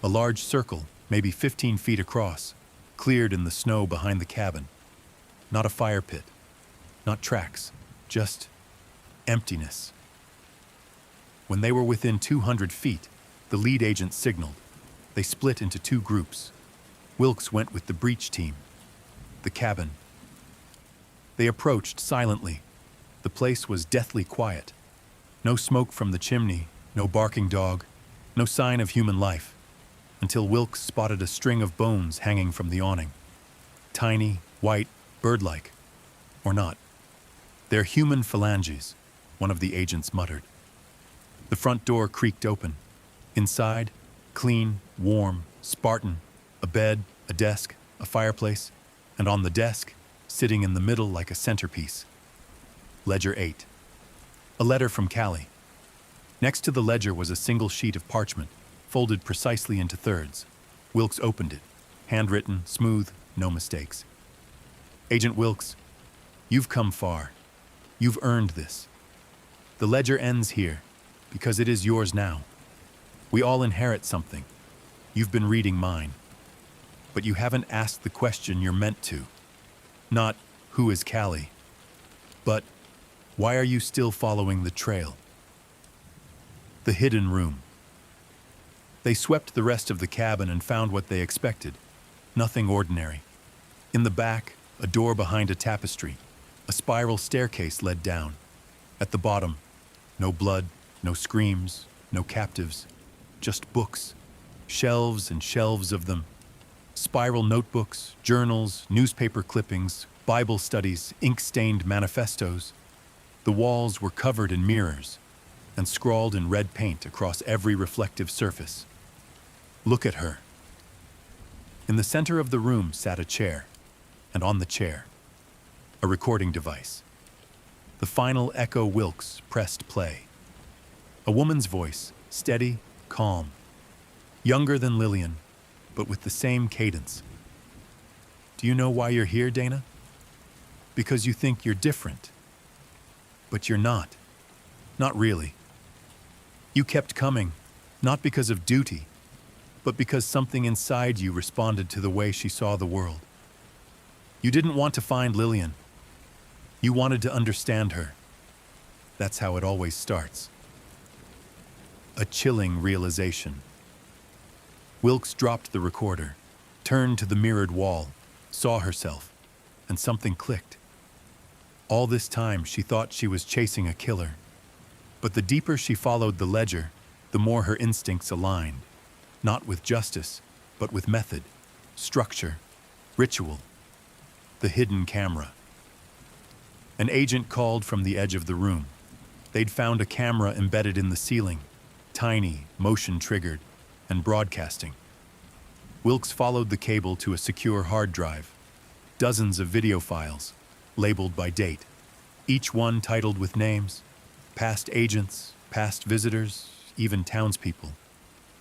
A large circle, maybe 15 feet across, cleared in the snow behind the cabin. Not a fire pit, not tracks, just emptiness. When they were within 200 feet, the lead agent signaled. They split into two groups. Wilkes went with the breach team. The cabin. They approached silently. The place was deathly quiet. No smoke from the chimney, no barking dog, no sign of human life, until Wilkes spotted a string of bones hanging from the awning. Tiny, white, bird-like. Or not. They're human phalanges, one of the agents muttered. The front door creaked open. Inside, clean, warm, Spartan, a bed, a desk, a fireplace, and on the desk, sitting in the middle like a centerpiece, Ledger 8. A letter from Callie. Next to the ledger was a single sheet of parchment, folded precisely into thirds. Wilkes opened it. Handwritten, smooth, no mistakes. Agent Wilkes, you've come far. You've earned this. The ledger ends here, because it is yours now. We all inherit something. You've been reading mine. But you haven't asked the question you're meant to. Not, who is Callie? But, why are you still following the trail? The hidden room. They swept the rest of the cabin and found what they expected. Nothing ordinary. In the back, a door behind a tapestry. A spiral staircase led down. At the bottom, no blood, no screams, no captives. Just books. Shelves and shelves of them. Spiral notebooks, journals, newspaper clippings, Bible studies, ink-stained manifestos. The walls were covered in mirrors and scrawled in red paint across every reflective surface. Look at her. In the center of the room sat a chair, and on the chair, a recording device. The final echo. Wilkes pressed play. A woman's voice, steady, calm. Younger than Lillian, but with the same cadence. Do you know why you're here, Dana? Because you think you're different. But you're not. Not really. You kept coming, not because of duty, but because something inside you responded to the way she saw the world. You didn't want to find Lillian. You wanted to understand her. That's how it always starts. A chilling realization. Wilkes dropped the recorder, turned to the mirrored wall, saw herself, and something clicked. All this time, she thought she was chasing a killer. But the deeper she followed the ledger, the more her instincts aligned. Not with justice, but with method, structure, ritual. The hidden camera. An agent called from the edge of the room. They'd found a camera embedded in the ceiling, tiny, motion-triggered, and broadcasting. Wilkes followed the cable to a secure hard drive. Dozens of video files, labeled by date, each one titled with names, past agents, past visitors, even townspeople.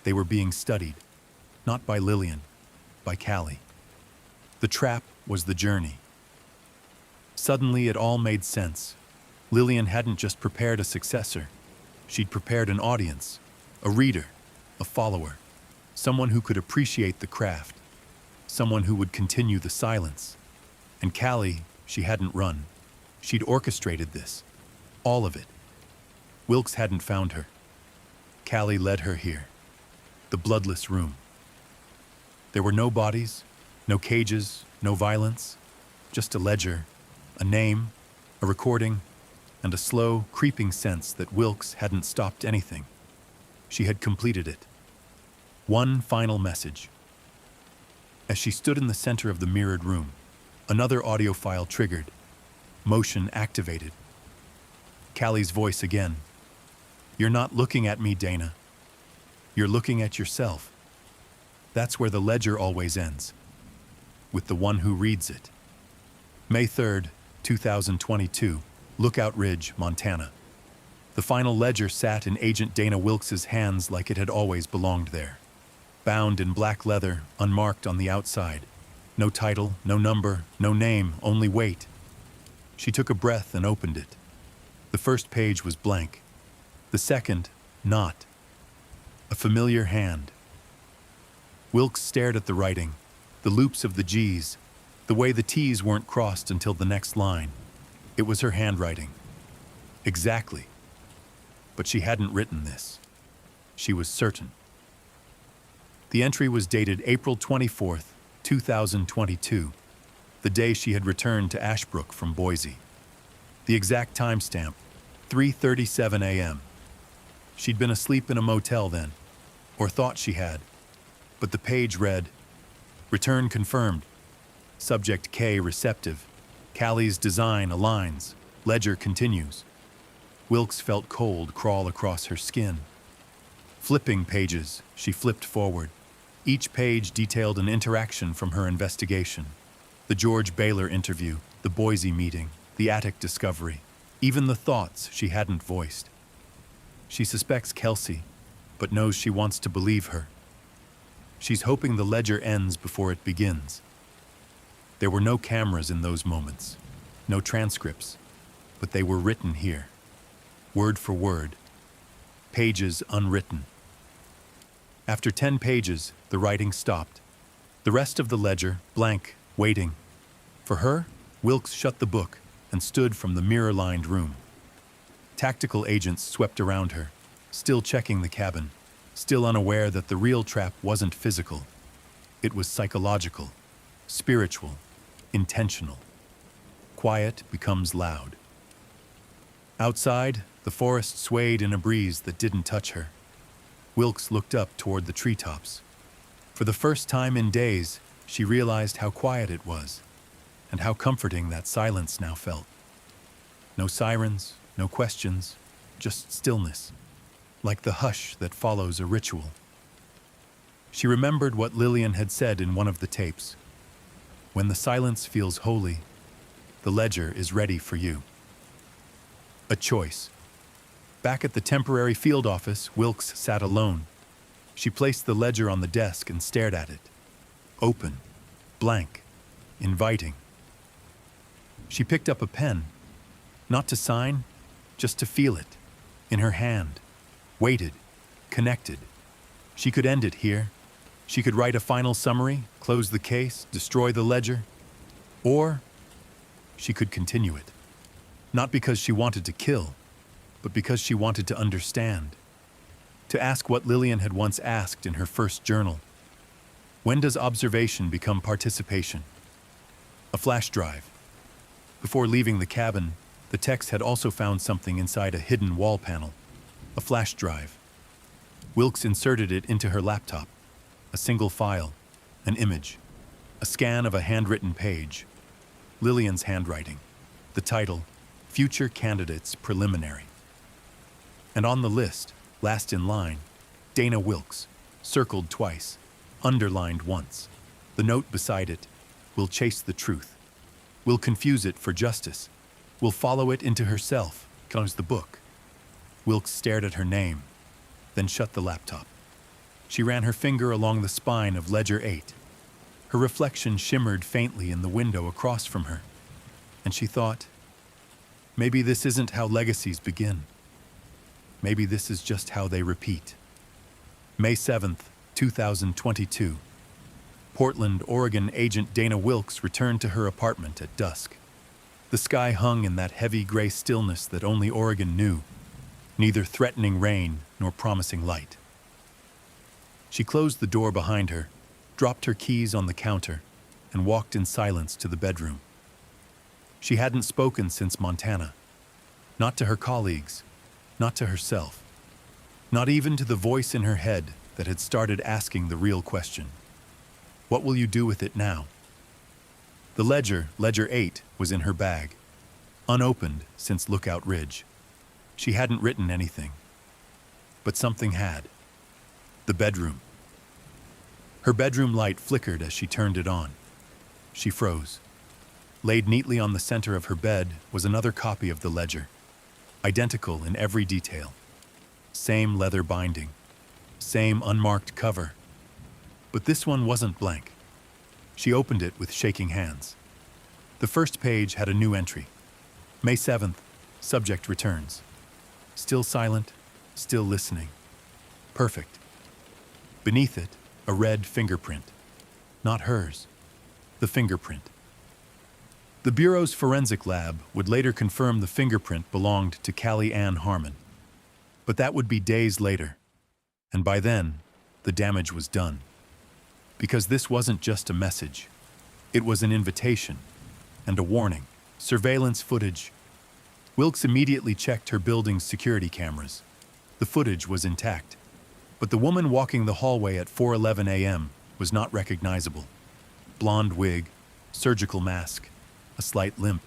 They were being studied, not by Lillian, by Callie. The trap was the journey. Suddenly it all made sense. Lillian hadn't just prepared a successor. She'd prepared an audience, a reader, a follower, someone who could appreciate the craft, someone who would continue the silence. And Callie, she hadn't run. She'd orchestrated this, all of it. Wilkes hadn't found her. Callie led her here, the bloodless room. There were no bodies, no cages, no violence, just a ledger, a name, a recording, and a slow, creeping sense that Wilkes hadn't stopped anything. She had completed it. One final message. As she stood in the center of the mirrored room, another audio file triggered, motion activated. Callie's voice again. You're not looking at me, Dana. You're looking at yourself. That's where the ledger always ends, with the one who reads it. May 3rd, 2022, Lookout Ridge, Montana. The final ledger sat in Agent Dana Wilkes's hands like it had always belonged there. Bound in black leather, unmarked on the outside. No title, no number, no name, only weight. She took a breath and opened it. The first page was blank. The second, not. A familiar hand. Wilkes stared at the writing, the loops of the G's, the way the T's weren't crossed until the next line. It was her handwriting. Exactly. But she hadn't written this. She was certain. The entry was dated April 24th, 2022, the day she had returned to Ashbrook from Boise. The exact timestamp, 3:37 a.m. She'd been asleep in a motel then, or thought she had, but the page read, "Return confirmed. Subject K receptive. Callie's design aligns. Ledger continues." Wilkes felt cold crawl across her skin. Flipping pages, she flipped forward. Each page detailed an interaction from her investigation. The George Baylor interview, the Boise meeting, the attic discovery, even the thoughts she hadn't voiced. She suspects Kelsey, but knows she wants to believe her. She's hoping the ledger ends before it begins. There were no cameras in those moments, no transcripts, but they were written here, word for word, pages unwritten. After 10 pages, the writing stopped. The rest of the ledger, blank, waiting. For her, Wilkes shut the book and stood from the mirror-lined room. Tactical agents swept around her, still checking the cabin, still unaware that the real trap wasn't physical. It was psychological, spiritual, intentional. Quiet becomes loud. Outside, the forest swayed in a breeze that didn't touch her. Wilkes looked up toward the treetops. For the first time in days, she realized how quiet it was, and how comforting that silence now felt. No sirens, no questions, just stillness, like the hush that follows a ritual. She remembered what Lillian had said in one of the tapes. When the silence feels holy, the ledger is ready for you. A choice. Back at the temporary field office, Wilkes sat alone. She placed the ledger on the desk and stared at it. Open, blank, inviting. She picked up a pen, not to sign, just to feel it, in her hand, waited, connected. She could end it here. She could write a final summary, close the case, destroy the ledger, or she could continue it. Not because she wanted to kill, but because she wanted to understand. To ask what Lillian had once asked in her first journal. When does observation become participation? A flash drive. Before leaving the cabin, the text had also found something inside a hidden wall panel. A flash drive. Wilkes inserted it into her laptop. A single file, an image, a scan of a handwritten page. Lillian's handwriting. The title, Future Candidates Preliminary. And on the list, last in line, Dana Wilkes, circled twice, underlined once. The note beside it, "We'll chase the truth. We'll confuse it for justice. We'll follow it into herself," comes the book. Wilkes stared at her name, then shut the laptop. She ran her finger along the spine of Ledger 8. Her reflection shimmered faintly in the window across from her, and she thought, maybe this isn't how legacies begin. Maybe this is just how they repeat. May 7th, 2022. Portland, Oregon agent Dana Wilkes returned to her apartment at dusk. The sky hung in that heavy gray stillness that only Oregon knew, neither threatening rain nor promising light. She closed the door behind her, dropped her keys on the counter, and walked in silence to the bedroom. She hadn't spoken since Montana. Not to her colleagues, not to herself, not even to the voice in her head that had started asking the real question. What will you do with it now? The ledger, Ledger 8, was in her bag, unopened since Lookout Ridge. She hadn't written anything, but something had. The bedroom. Her bedroom light flickered as she turned it on. She froze. Laid neatly on the center of her bed was another copy of the ledger, identical in every detail. Same leather binding, same unmarked cover. But this one wasn't blank. She opened it with shaking hands. The first page had a new entry. May 7th, subject returns. Still silent, still listening. Perfect. Beneath it, a red fingerprint. Not hers. The fingerprint. The Bureau's forensic lab would later confirm the fingerprint belonged to Callie Ann Harmon. But that would be days later. And by then, the damage was done. Because this wasn't just a message. It was an invitation and a warning. Surveillance footage. Wilkes immediately checked her building's security cameras. The footage was intact. But the woman walking the hallway at 4:11 a.m. was not recognizable. Blonde wig, surgical mask, a slight limp.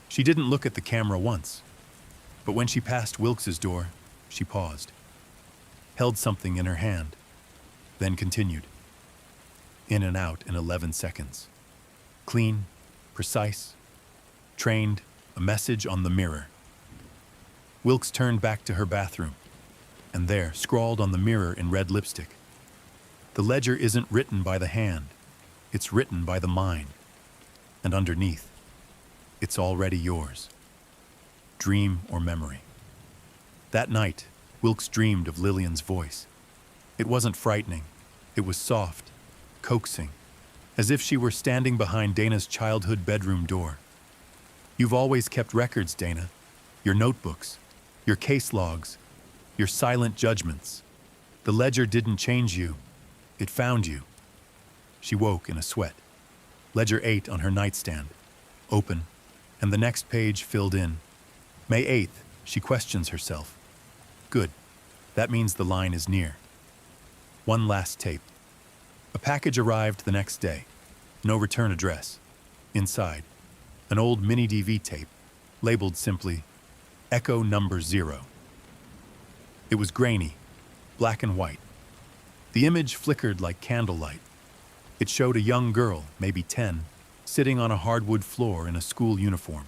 She didn't look at the camera once. But when she passed Wilkes's door, she paused. Held something in her hand. Then continued. In and out in 11 seconds. Clean, precise, trained, a message on the mirror. Wilkes turned back to her bathroom. And there, scrawled on the mirror in red lipstick. The ledger isn't written by the hand. It's written by the mind. And underneath, it's already yours. Dream or memory. That night, Wilkes dreamed of Lillian's voice. It wasn't frightening. It was soft, coaxing, as if she were standing behind Dana's childhood bedroom door. You've always kept records, Dana. Your notebooks, your case logs, your silent judgments. The ledger didn't change you. It found you. She woke in a sweat. Ledger 8 on her nightstand, open, and the next page filled in. May 8th, she questions herself. Good. That means the line is near. One last tape. A package arrived the next day. No return address. Inside, an old mini DV tape, labeled simply, Echo Number 0. It was grainy, black and white. The image flickered like candlelight. It showed a young girl, maybe 10, sitting on a hardwood floor in a school uniform.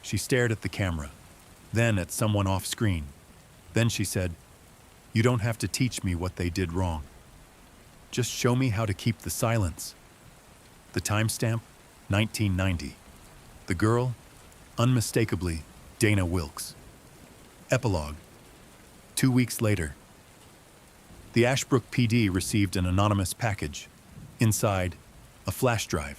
She stared at the camera, then at someone off screen. Then she said, "You don't have to teach me what they did wrong. Just show me how to keep the silence." The timestamp, 1990. The girl, unmistakably, Dana Wilkes. Epilogue. 2 weeks later. The Ashbrook PD received an anonymous package. Inside, a flash drive.